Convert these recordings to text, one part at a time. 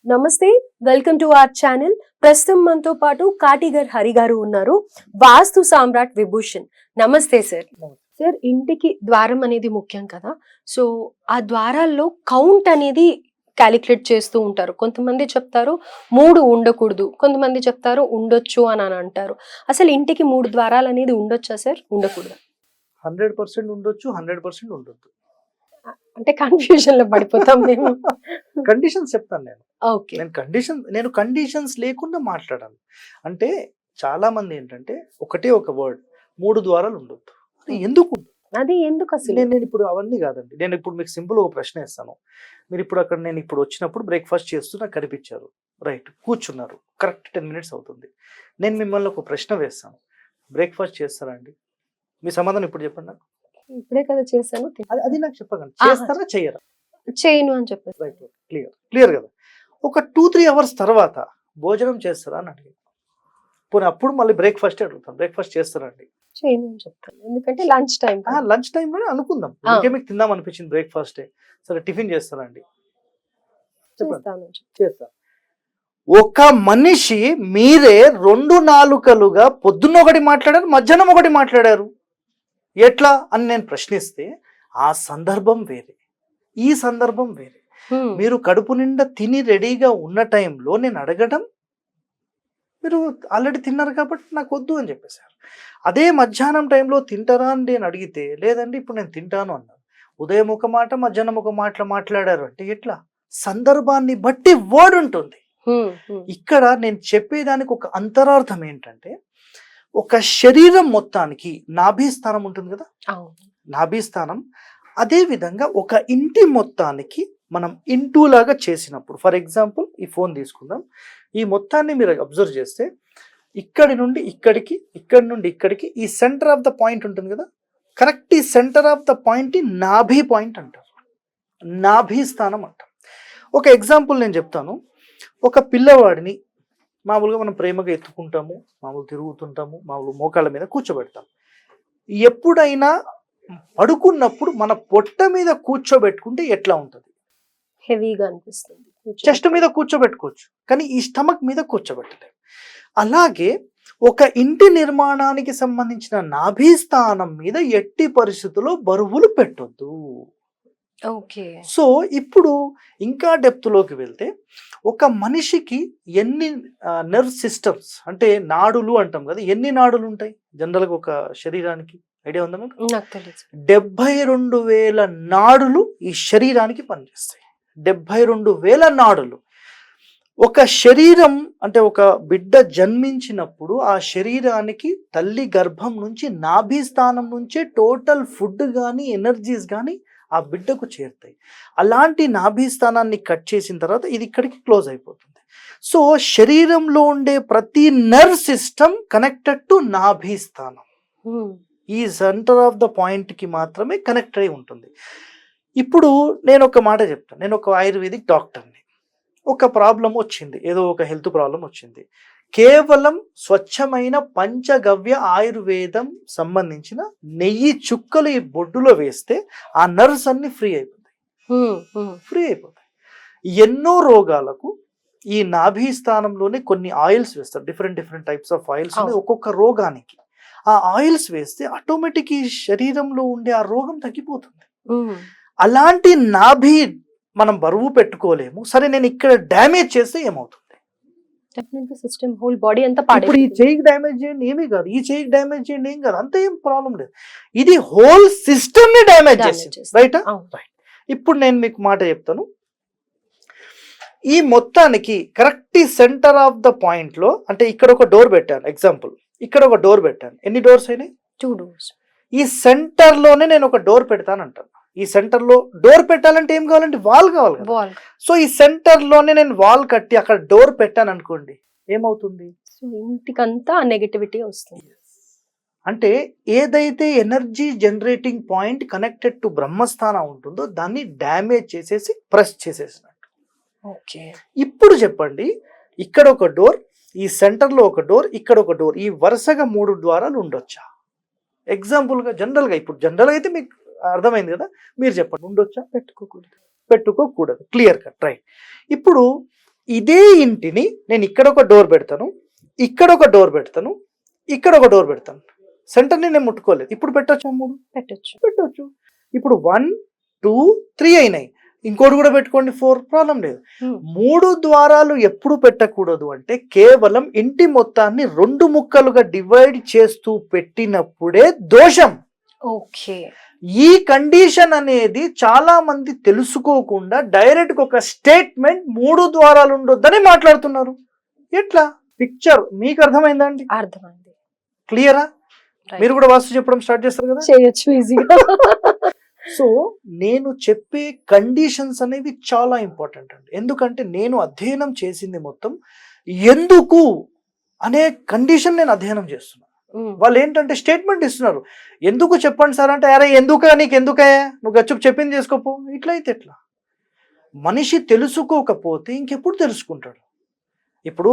నమస్తే, welcome to our channel. ప్రస్తుతం మనతో పాటు కాటిగర్ హరి గారు ఉన్నారు, వాస్తు సామ్రాట్ విభూషణ్. నమస్తే సార్. సార్, ఇంటికి ద్వారం అనేది ముఖ్యం కదా, సో ఆ ద్వారాల్లో కౌంట్ అనేది క్యాలిక్యులేట్ చేస్తూ ఉంటారు. కొంతమంది చెప్తారు 3 ఉండకూడదు, కొంతమంది చెప్తారు ఉండొచ్చు అని అంటారు. అసలు ఇంటికి 3 ద్వారాలు అనేది ఉండొచ్చా సార్, ఉండకూడదు? 100% ఉండొచ్చు, 100% ఉండొద్దు. అంటే కన్ఫ్యూజన్ లో పడిపోతాం మేము. కండిషన్స్ చెప్తాను నేను. ఓకే. నేను కండిషన్స్ లేకుండా మాట్లాడాను. అంటే చాలా మంది ఏంటంటే ఒకటే ఒక వర్డ్ 3 ద్వారాలు ఉండొద్దు. ఎందుకు? అది ఎందుకు అసలు? నేను ఇప్పుడు అవన్నీ కాదండి. నేను ఇప్పుడు మీకు సింపుల్ ఒక ప్రశ్న ఇస్తాను. మీరు ఇప్పుడు అక్కడ నేను ఇప్పుడు వచ్చినప్పుడు బ్రేక్ఫాస్ట్ చేస్తూ నాకు కనిపించారు, రైట్, కూర్చున్నారు, కరెక్ట్ 10 minutes అవుతుంది. నేను మిమ్మల్ని ఒక ప్రశ్న వేస్తాను, బ్రేక్ఫాస్ట్ చేస్తారా అండి? మీ సమాధానం ఇప్పుడు చెప్పండి నాకు. ఇప్పుడే కదా చేశాను. అది నాకు చెప్పగలను, చేస్తారా చేయరా? చేయను అని చెప్పేసి. రైట్, క్లియర్ కదా. ఒక 2-3 hours తర్వాత భోజనం చేస్తారా అని అడిగి, పోనీ అప్పుడు మళ్ళీ బ్రేక్ఫాస్ట్ అడుగుతాను, బ్రేక్ఫాస్ట్ చేస్తారా అండి? చేయను అని చెప్తాను, ఎందుకంటే లంచ్ టైం. లంచ్ టైంలోనే అనుకుందాం, ఇంకే మీకు తిందాం అనిపించింది బ్రేక్ఫాస్టే, సరే టిఫిన్ చేస్తారా అండి? చేస్తా. ఒక మనిషి మీరే 2 నాలుకలుగా పొద్దున్న ఒకటి మాట్లాడారు, మధ్యాహ్నం ఒకటి మాట్లాడారు, ఎట్లా అని నేను ప్రశ్నిస్తే ఆ సందర్భం వేరే, ఈ సందర్భం వేరే. మీరు కడుపు నిండా తిని రెడీగా ఉన్న టైంలో నేను అడగడం, మీరు ఆల్రెడీ తిన్నారు కాబట్టి నాకు వద్దు అని చెప్పేశారు. అదే మధ్యాహ్నం టైంలో తింటారా అని నేను అడిగితే, లేదండి ఇప్పుడు నేను తింటాను అన్నాను. ఉదయం ఒక మాట, మధ్యాహ్నం ఒక మాట మాట్లాడారు అంటే ఎట్లా? సందర్భాన్ని బట్టి వర్డ్ ఉంటుంది. ఇక్కడ నేను చెప్పేదానికి ఒక అంతరార్థం ఏంటంటే, ఒక శరీరం మొత్తానికి నాభీస్థానం ఉంటుంది కదా, నాభీస్థానం అదే విధంగా ఒక ఇంటి మొత్తానికి మనం ఇంటూ లాగా చేసినప్పుడు, ఫర్ ఎగ్జాంపుల్ ఈ ఫోన్ తీసుకుందాం, ఈ మొత్తాన్ని మీరు అబ్జర్వ్ చేస్తే ఇక్కడి నుండి ఇక్కడికి, ఇక్కడి నుండి ఇక్కడికి ఈ సెంటర్ ఆఫ్ ద పాయింట్ ఉంటుంది కదా, కరెక్ట్ ఈ సెంటర్ ఆఫ్ ద పాయింట్ నాభి పాయింట్ అంటారు, నాభి స్థానం అంటారు. ఒక ఎగ్జాంపుల్ నేను చెప్తాను. ఒక పిల్లవాడిని మామూలుగా మనం ప్రేమగా ఎత్తుకుంటాము, మామూలు తిరుగుతుంటాము, మామూలు మోకాళ్ళ మీద కూర్చోబెడతాం. ఎప్పుడైనా పడుకున్నప్పుడు మన పొట్ట మీద కూర్చోబెట్టుకుంటే ఎట్లా ఉంటుంది? హెవీగా అనిపిస్తుంది. చెస్ట్ మీద కూర్చోబెట్టుకోవచ్చు, కానీ ఈ స్టమక్ మీద కూర్చోబెట్టలేము. అలాగే ఒక ఇంటి నిర్మాణానికి సంబంధించిన నాభి స్థానం మీద ఎట్టి పరిస్థితుల్లో బరువులు పెట్టొద్దు. ఓకే. సో ఇప్పుడు ఇంకా డెప్త్లోకి వెళ్తే, ఒక మనిషికి ఎన్ని నర్వ్ సిస్టమ్స్ అంటే నాడులు అంటాం కదా, ఎన్ని నాడులు ఉంటాయి జనరల్గా ఒక శరీరానికి? ఐడియా ఉందా మీకు? నాకు తెలుసు. 72,000 నాడులు ఈ శరీరానికి పనిచేస్తాయి. 72,000 నాడులు. ఒక శరీరం అంటే ఒక బిడ్డ జన్మించినప్పుడు ఆ శరీరానికి తల్లి గర్భం నుంచి నాభి స్థానం నుంచే టోటల్ ఫుడ్ కానీ ఎనర్జీస్ కానీ ఆ బిడ్డకు చేరుతాయి. అలాంటి నాభి స్థానాన్ని కట్ చేసిన తర్వాత ఇది ఇక్కడికి క్లోజ్ అయిపోతుంది. సో శరీరంలో ఉండే ప్రతి నర్వ్ సిస్టమ్ కనెక్టెడ్ టు నాభి స్థానం, ఈ సెంటర్ ఆఫ్ ద పాయింట్ కి మాత్రమే కనెక్ట్ అయి ఉంటుంది. ఇప్పుడు నేను ఒక మాట చెప్తాను, నేను ఒక ఆయుర్వేదిక్ డాక్టర్ని. ఒక ప్రాబ్లం వచ్చింది, ఏదో ఒక హెల్త్ ప్రాబ్లం వచ్చింది, కేవలం స్వచ్ఛమైన పంచగవ్య ఆయుర్వేదం సంబంధించిన నెయ్యి చుక్కలు ఈ బొడ్డులో వేస్తే ఆ నర్వ్స్ అన్ని ఫ్రీ అయిపోతాయి. ఎన్నో రోగాలకు ఈ నాభి స్థానంలోనే కొన్ని ఆయిల్స్ వేస్తారు, డిఫరెంట్ టైప్స్ ఆఫ్ ఆయిల్స్. ఒక్కొక్క రోగానికి ఆ ఆయిల్స్ వేస్తే ఆటోమేటిక్ ఈ శరీరంలో ఉండే ఆ రోగం తగ్గిపోతుంది. అలాంటి నాభి మనం బరువు పెట్టుకోలేము. సరే నేను ఇక్కడ డ్యామేజ్ చేస్తే ఏమవుతుంది? సిస్టమ్ హోల్ బాడీ అంతా ఇప్పుడు ఈ చెయ్యికి డ్యామేజ్ చేయండి ఏమీ కాదు, ఈ చెయ్యికి డ్యామేజ్ చేయండి ఏం కాదు, అంత ఏం ప్రాబ్లం లేదు. ఇది హోల్ సిస్టమ్ ని డ్యామేజ్ చేస్తుంది, రైటా? రైట్. ఇప్పుడు నేను మీకు మాట చెప్తాను. ఈ మొత్తానికి correct centre of the point లో, అంటే ఇక్కడ ఒక డోర్ పెట్టాను, ఎగ్జాంపుల్ ఇక్కడ ఒక డోర్ పెట్టాను, ఎన్ని డోర్స్ అయినాయి? 2 doors. ఈ సెంటర్ లోనే నేను ఒక డోర్ పెడతాను అంటాను. ఈ సెంటర్ లో డోర్ పెట్టాలంటే ఏం కావాలంటే వాల్ కావాలి కదా. సో ఈ సెంటర్ లోనే నేను వాల్ కట్టి అక్కడ డోర్ పెట్టాను అనుకోండి, ఏమవుతుంది? ఇంటికంతా నెగటివిటీ వస్తుంది. అంటే ఏదైతే energy generating point connected to బ్రహ్మస్థానం ఉంటుందో దాన్ని డ్యామేజ్ చేసేసి ప్రెస్ చేసేసినట్టు. ఓకే. ఇప్పుడు చెప్పండి, ఇక్కడ ఒక డోర్, ఈ సెంటర్ లో ఒక డోర్, ఇక్కడ ఒక డోర్, ఈ వరుసగా 3 ద్వారాలు ఉండొచ్చా? ఎగ్జాంపుల్ గా జనరల్ గా అయితే మీకు అర్థమైంది కదా, మీరు చెప్పండి, ఉండొచ్చా? పెట్టుకోకూడదు. Clear cut, right. ఇప్పుడు ఇదే ఇంటిని నేను ఇక్కడ ఒక డోర్ పెడతాను, ఇక్కడ ఒక డోర్ పెడతాను, ఇక్కడ ఒక డోర్ పెడతాను. సెంటర్ని నేను ముట్టుకోలేదు. ఇప్పుడు పెట్టొచ్చా? 3 పెట్టొచ్చు. ఇప్పుడు 1, 2, 3 అయినాయి. ఇంకోటి కూడా పెట్టుకోండి, 4, ప్రాబ్లం లేదు. 3 ద్వారాలు ఎప్పుడు పెట్టకూడదు అంటే కేవలం ఇంటి మొత్తాన్ని 2 ముక్కలుగా డివైడ్ చేస్తూ పెట్టినప్పుడే దోషం. ఓకే. ఈ కండిషన్ అనేది చాలా మంది తెలుసుకోకుండా డైరెక్ట్ ఒక స్టేట్మెంట్ 3 ద్వారాలు ఉండొద్దని మాట్లాడుతున్నారు. ఎట్లా? పిక్చర్ మీకు అర్థమైందండి? అర్థమైంది. క్లియరా? మీరు కూడా వాస్తు చెప్పడం స్టార్ట్ చేస్తారు కదా, చేయొచ్చు ఈజీగా. సో నేను చెప్పే కండిషన్స్ అనేవి చాలా ఇంపార్టెంట్ అండి. ఎందుకంటే నేను అధ్యయనం చేసింది మొత్తం ఎందుకు అనే కండిషన్ నేను అధ్యయనం చేస్తున్నాను. వాళ్ళు ఏంటంటే స్టేట్మెంట్ ఇస్తున్నారు, ఎందుకు చెప్పండి సార్ అంటే, అరే ఎందుక, నీకు ఎందుకయ్యా, నువ్వు గచ్చుకు చెప్పింది చేసుకోపో. ఇట్లయితే ఎట్లా? మనిషి తెలుసుకోకపోతే ఇంకెప్పుడు తెలుసుకుంటాడు? ఇప్పుడు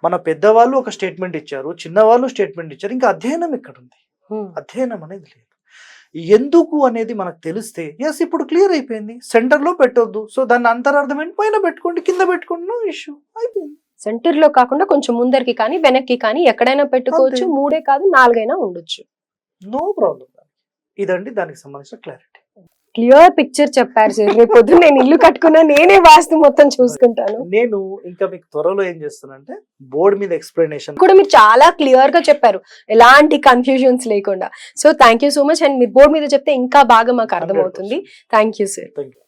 మన పెద్దవాళ్ళు ఒక స్టేట్మెంట్ ఇచ్చారు, చిన్నవాళ్ళు స్టేట్మెంట్ ఇచ్చారు, ఇంకా అధ్యయనం ఎక్కడుంది? అధ్యయనం అనేది లేదు. ఎందుకు అనేది మనకు తెలిస్తే ఎస్ ఇప్పుడు క్లియర్ అయిపోయింది. సెంటర్లో పెట్టొద్దు, సో దాన్ని అంతరార్థం ఏంటి, పైన పెట్టుకోండి, కింద పెట్టుకోండి, నో ఇష్యూ, అయిపోయింది. సెంటర్ లో కాకుండా కొంచెం ముందరికి కానీ వెనక్కి కానీ ఎక్కడైనా పెట్టుకోవచ్చు. 3 కాదు 4 అయినా ఉండొచ్చు, నో ప్రాబ్లం. ఇదండి దానికి సంబంధించిన క్లారిటీ. క్లియర్ పిక్చర్ చెప్పారు సార్. రేపు పొద్దున్న నేను ఇల్లు కట్టుకున్నా నేనే వాస్తు మొత్తం చూసుకుంటాను. నేను ఇంకా మీకు త్వరలో ఏం చేస్తానంటే బోర్డు మీద ఎక్స్ప్లెనేషన్ కూడా మీరు చాలా క్లియర్ గా చెప్పారు, ఎలాంటి కన్ఫ్యూజన్స్ లేకుండా. So thank you so much. And మీరు బోర్డు మీద చెప్తే ఇంకా బాగా మాకు అర్థమవుతుంది. Thank you sir. Thank you.